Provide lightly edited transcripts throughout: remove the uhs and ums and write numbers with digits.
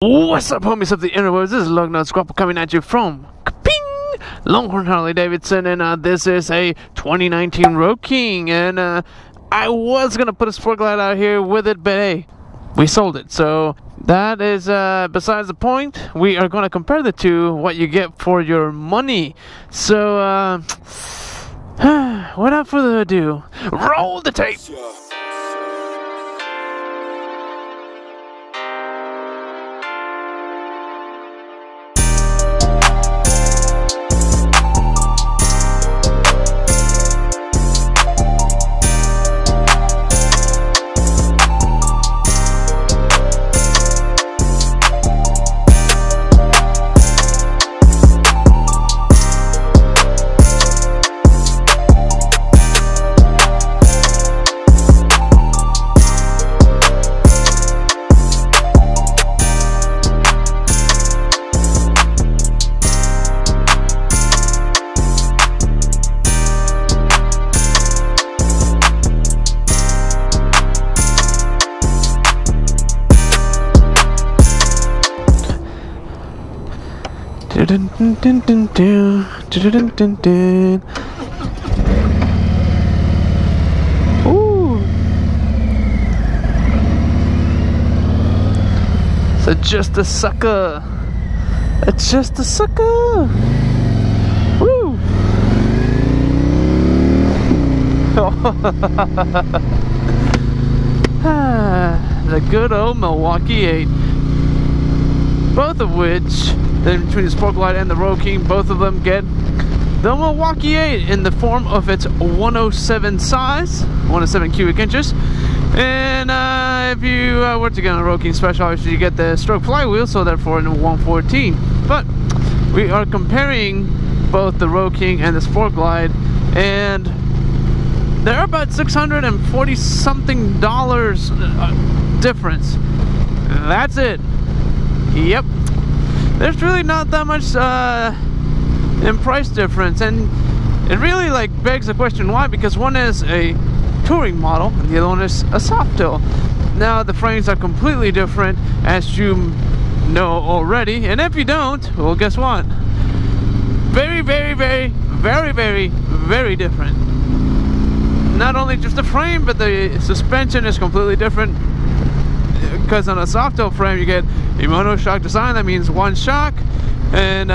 What's up, homies of the interwebs? This is Lugnut Squapple coming at you from Kaping! Longhorn Harley Davidson, and this is a 2019 Road King. And I was gonna put a Sport Glide out here with it, but hey, we sold it. So that is besides the point. We are gonna compare the two, what you get for your money. So without further ado, roll the tape. Ooh. So just a sucker. It's just a sucker. Woo. The good old Milwaukee 8. Both of which, then between the Sport Glide and the Road King, both of them get the Milwaukee 8 in the form of its 107 size, 107 cubic inches. And if you were to get on a Road King Special, obviously you get the stroke flywheel, so therefore in 114. But we are comparing both the Road King and the Sport Glide, and they're about $640 something difference. That's it. Yep, there's really not that much in price difference, and it really begs the question why, because one is a touring model and the other one is a Softail. Now the frames are completely different, as you know already, and if you don't, well, guess what? Very different. Not only just the frame, but the suspension is completely different. Because on a Softail frame you get a monoshock design, that means one shock, and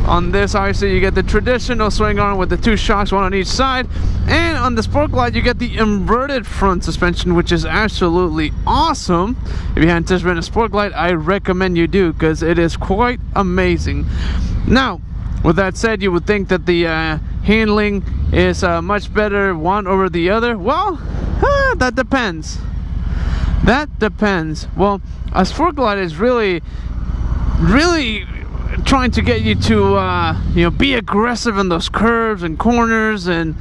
on this obviously you get the traditional swing arm with the two shocks, one on each side. And on the Sport Glide you get the inverted front suspension, which is absolutely awesome. If you haven't tested a Sport Glide, I recommend you do, because it is quite amazing. Now with that said, you would think that the handling is much better one over the other. Well, that depends. That depends. Well, a Sport Glide is really trying to get you to be aggressive in those curves and corners, and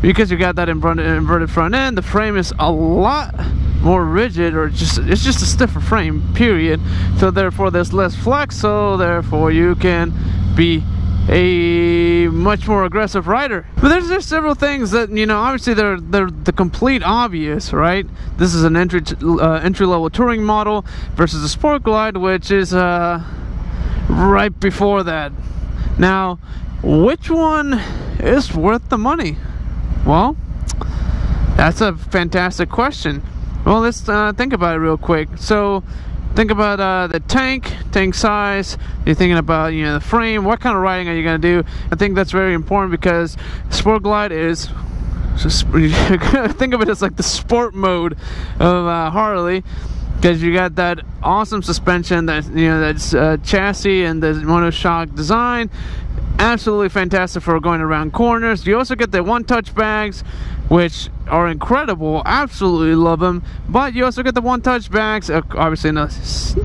because you got that inverted front end, the frame is a lot more rigid, or it's just a stiffer frame, period. So therefore there's less flex, so therefore you can be a much more aggressive rider. But there's just several things that, obviously they're the complete obvious, right? This is an entry-level touring model versus a Sport Glide, which is right before that. Now, which one is worth the money? Well, that's a fantastic question. Well, let's think about it real quick. So think about the tank size. You're thinking about the frame. What kind of riding are you going to do? I think that's very important, because Sport Glide is just think of it as like the sport mode of Harley, because you got that awesome suspension, that that's chassis and the monoshock design. Absolutely fantastic for going around corners. You also get the one-touch bags, which are incredible. Absolutely love them. But you also get the one-touch bags, obviously in a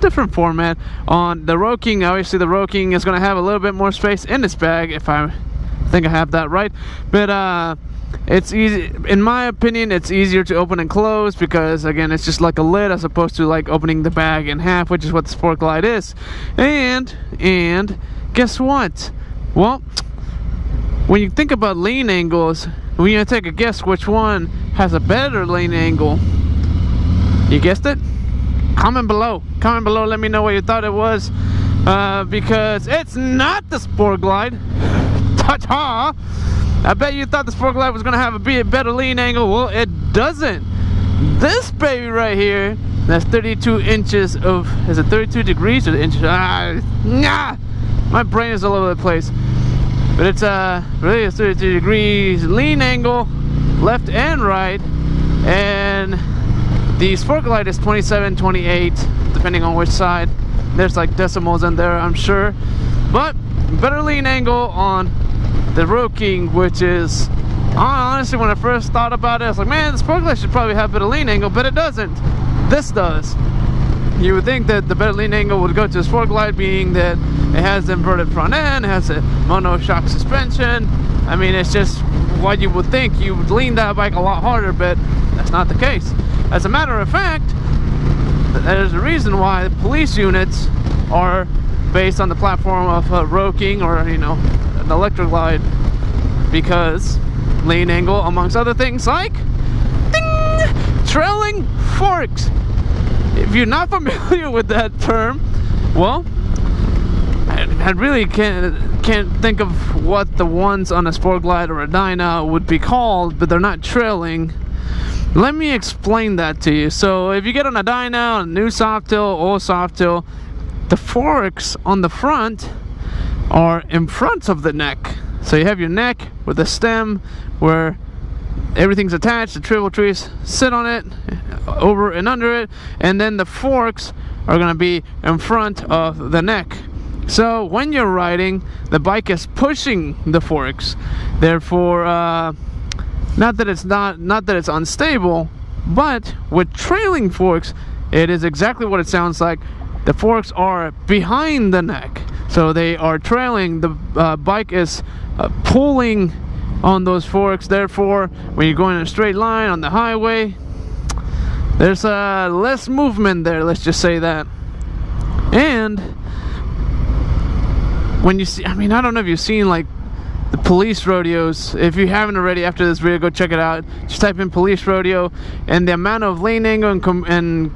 different format. On the Road King, obviously the Road King is going to have a little bit more space in its bag, if I think I have that right. But it's easy, in my opinion, it's easier to open and close, because again, it's just like a lid as opposed to like opening the bag in half, which is what the Sport Glide is. And guess what? Well, when you think about lean angles, when you take a guess which one has a better lean angle, you guessed it, Comment below. Let me know what you thought it was, because it's not the Sport Glide. Ta-ta! I bet you thought the Sport Glide was gonna have a better lean angle. Well, it doesn't. This baby right here, that's 32 inches of, is it 32 degrees or inches? Nah, my brain is all over the place. But it's really a 32 degrees lean angle, left and right, and the Sport Glide is 27, 28, depending on which side. There's like decimals in there, I'm sure. But better lean angle on the Road King, which is, honestly, when I first thought about it, I was like, man, the Sport Glide should probably have a better lean angle, but it doesn't. This does. You would think that the better lean angle would go to the Sport Glide, being that it has the inverted front end, it has a mono-shock suspension. I mean, it's just what you would think. You would lean that bike a lot harder, but that's not the case. As a matter of fact, there's a reason why the police units are based on the platform of Road King, or, you know, an Electra Glide, because lean angle, amongst other things, like ding, trailing forks. If you're not familiar with that term, well, I really can't think of what the ones on a Sport Glide or a Dyna would be called, but they're not trailing. Let me explain that to you. So if you get on a Dyna, a new Softail, old Softail, the forks on the front are in front of the neck. So you have your neck with the stem where everything's attached, the triple trees sit on it, over and under it, and then the forks are going to be in front of the neck. So when you're riding, the bike is pushing the forks. Therefore, not that it's unstable, but with trailing forks, it is exactly what it sounds like. The forks are behind the neck, so they are trailing. The bike is pulling on those forks. Therefore, when you're going in a straight line on the highway, there's less movement there, let's just say that. And when you see, I mean, I don't know if you've seen like the police rodeos. If you haven't already, after this video, go check it out. Just type in police rodeo, and the amount of lean angle in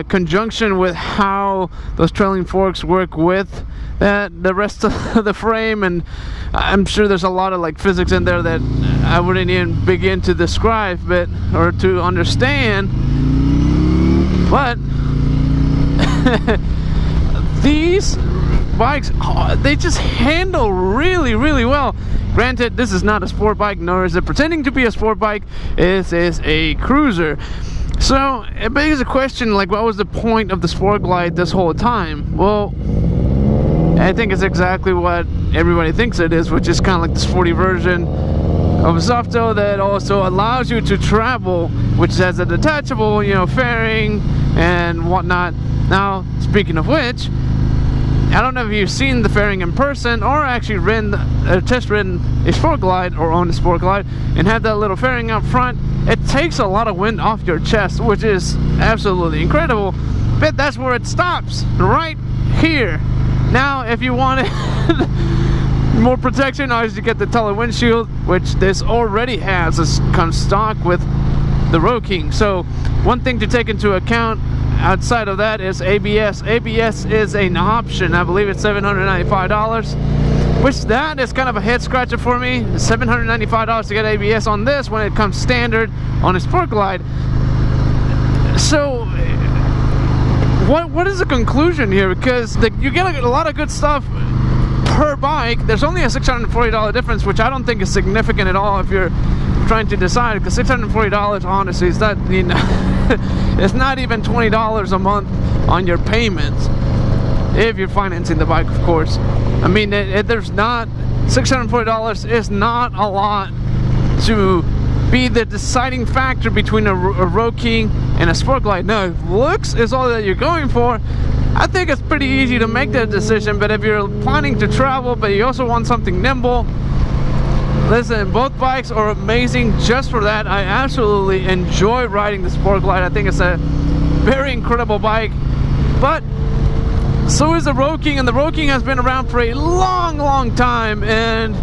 conjunction with how those trailing forks work with the rest of the frame. And I'm sure there's a lot of like physics in there that I wouldn't even begin to describe, but or to understand. But these bikes, they just handle really well. Granted, this is not a sport bike, nor is it pretending to be a sport bike. This is a cruiser. So it begs a question, like, what was the point of the Sport Glide this whole time? Well, I think it's exactly what everybody thinks it is, which is kind of like the sporty version of a Softail that also allows you to travel, which has a detachable, you know, fairing and whatnot. Now, speaking of which, I don't know if you've seen the fairing in person, or actually test ridden a Sport Glide or owned a Sport Glide and have that little fairing up front. It takes a lot of wind off your chest, which is absolutely incredible. But that's where it stops, right here. Now, if you wanted more protection, obviously get the Tele windshield, which this already has. This comes stock with the Road King. So one thing to take into account outside of that is ABS. ABS is an option. I believe it's $795, which that is kind of a head scratcher for me. $795 to get ABS on this when it comes standard on a Sport Glide. So what is the conclusion here? Because you get a lot of good stuff per bike. There's only a $640 difference, which I don't think is significant at all if you're trying to decide, because $640 honestly is not, you know, it's not even $20 a month on your payments if you're financing the bike, of course. I mean, there's not, $640 is not a lot to be the deciding factor between a Road King and a Sport Glide. No, if looks is all that you're going for, I think it's pretty easy to make that decision. But if you're planning to travel but you also want something nimble, listen, both bikes are amazing just for that. I absolutely enjoy riding the Sport Glide. I think it's a very incredible bike. But so is the Road King, and the Road King has been around for a long time, and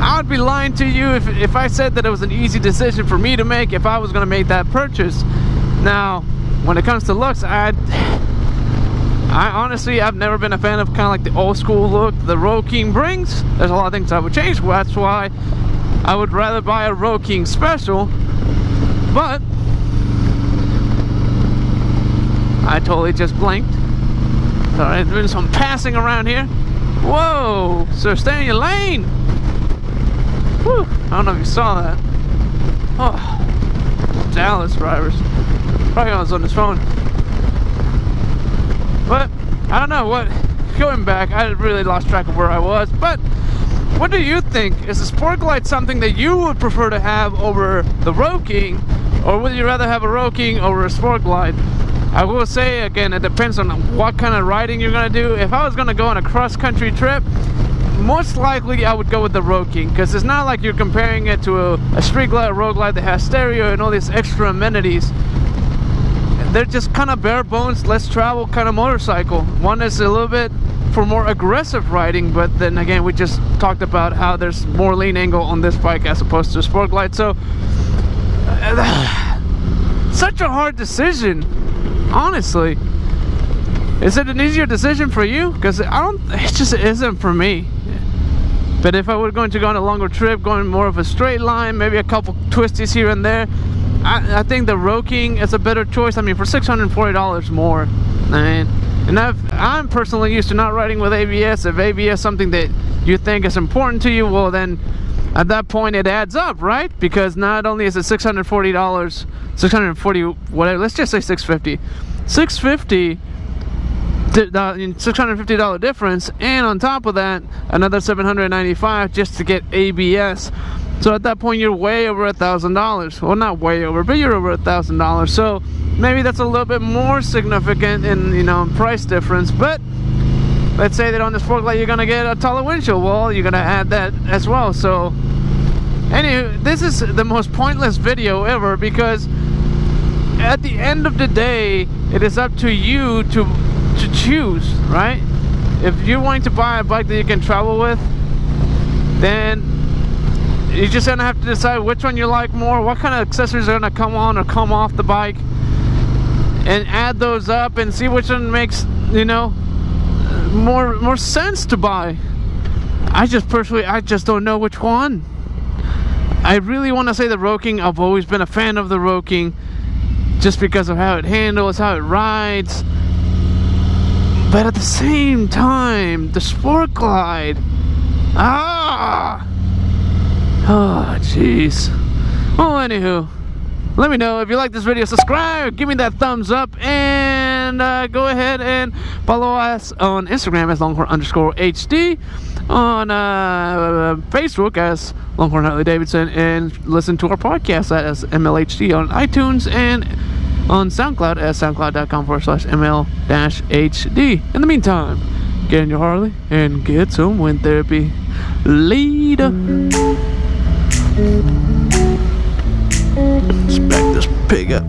I would be lying to you if I said that it was an easy decision for me to make if I was going to make that purchase. Now, when it comes to looks, I honestly, I've never been a fan of kind of like the old school look the Road King brings. There's a lot of things I would change. That's why I would rather buy a Road King Special. But I totally just blinked. Sorry, doing some passing around here. Whoa, sir, stay in your lane. Whew, I don't know if you saw that. Oh, Dallas drivers. Probably was on his phone. But I don't know what. Going back, I really lost track of where I was. But what do you think? Is the Sport Glide something that you would prefer to have over the Road King, or would you rather have a Road King over a Sport Glide? I will say again, it depends on what kind of riding you're gonna do. If I was gonna go on a cross-country trip, most likely I would go with the Road King, because it's not like you're comparing it to a Street Glide or Road Glide that has stereo and all these extra amenities. They're just kind of bare bones, less travel kind of motorcycle. One is a little bit for more aggressive riding, but then again, we just talked about how there's more lean angle on this bike as opposed to a Sport Glide. So such a hard decision, honestly. Is it an easier decision for you? Because it just isn't for me. But if I were going to go on a longer trip, going more of a straight line, maybe a couple twisties here and there, I think the Road King is a better choice. I mean, for $640 more, and I'm personally used to not riding with ABS. If ABS is something that you think is important to you, well then at that point it adds up, right? Because not only is it $640, 640 whatever, let's just say $650 $650 difference, and on top of that another $795 just to get ABS. So at that point you're way over $1,000. Well, not way over, but you're over $1,000. So maybe that's a little bit more significant in, you know, price difference. But let's say that on the Sport Glide you're gonna get a taller windshield. Well, you're gonna add that as well. So anyway, this is the most pointless video ever, because at the end of the day it is up to you to choose, right? If you're wanting to buy a bike that you can travel with, then you're just gonna have to decide which one you like more, what kind of accessories are gonna come on or come off the bike, and add those up and see which one makes, you know, more sense to buy. I just don't know which one. I really want to say the Road King. I've always been a fan of the Road King just because of how it handles, how it rides. But at the same time, the Sport Glide, oh jeez. Well, anywho, let me know if you like this video. Subscribe, give me that thumbs up, and go ahead and follow us on Instagram as Longhorn_HD, on Facebook as Longhorn Harley Davidson, and listen to our podcast as MLHD on iTunes, and on SoundCloud as soundcloud.com/ML-HD. In the meantime, get in your Harley and get some wind therapy. Later. Let's back this pig up.